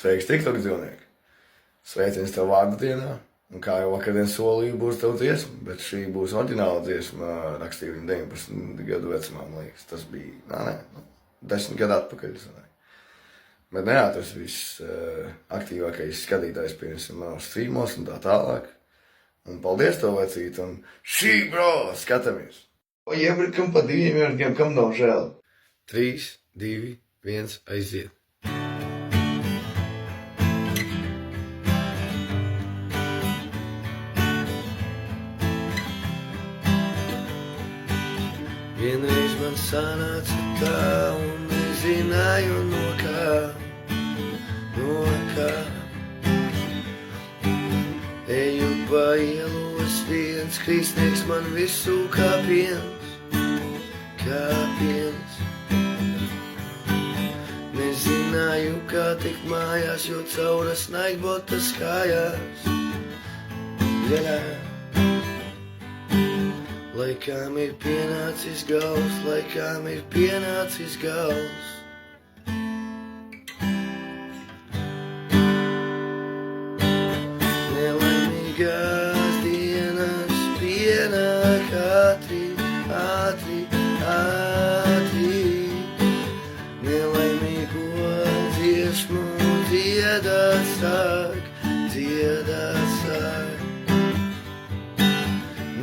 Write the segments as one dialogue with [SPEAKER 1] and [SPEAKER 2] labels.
[SPEAKER 1] Sveiks, TikTok dzīvnieki! Sveiciens tev vārdu dienā, un kā jau vakardien solīju, būs tev dziesma, bet šī būs oriģināla dziesma, rakstīju viņu 19 gadu vecumā, man liekas. Tas bija, 10 gadu atpakaļ. Bet jā, tas viss aktīvākais skatītājs, piemēram, manos streamos un tā tālāk. Un paldies tev, vecīt, un šī, bro, skatāmies! O, iebrikam pa 2 minūtēm, kam nav žēl? 3, 2, 1, aiziet!
[SPEAKER 2] Vienreiz man sanāca tā, un nezināju no kā. Eju pa ielu, es viens, kristnieks man visu kāpiens. Nezināju, kā tikt mājās, jo cauras naigbotas kājās. Laikām ir pienācis gals, laikām ir pienācis gals. Nelaimīgās dienas pienāk ātri. Nelaimīgo dziesmu dziedāt sāk.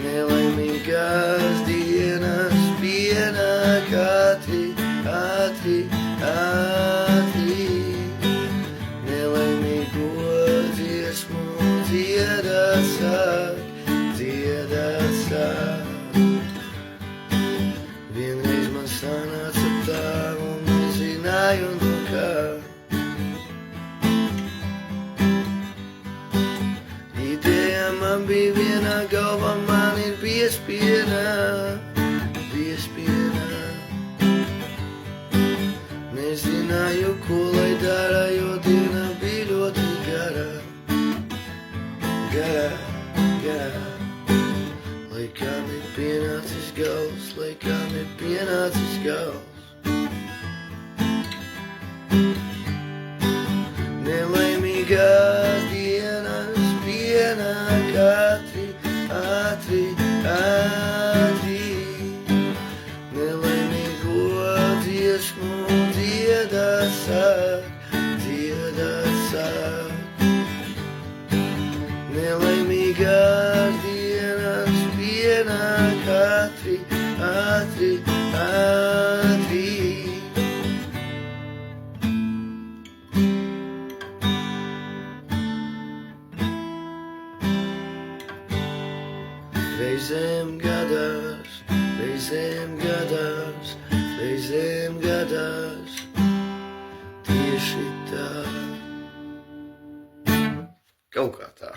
[SPEAKER 2] Nelaimīgās dienas pienāk ātri. Nelaimīgo dziesmu dziedāt sāk. Vienreiz man sanāca tā, un nezināju no kā. Ideja man bija vienā, galvā man ir piespiena. Nezināju, ko lai dara, jo diena bija ļoti gara. Laikām ir pienācis gals. Nelaimīgās dienas pienāk ātri. Nelaimīgo dziesmu dziedāt sāk. Nelaimīgās dienas pienāk ātri. Reizēm gadās tieši tā.
[SPEAKER 1] Kaut kā tā.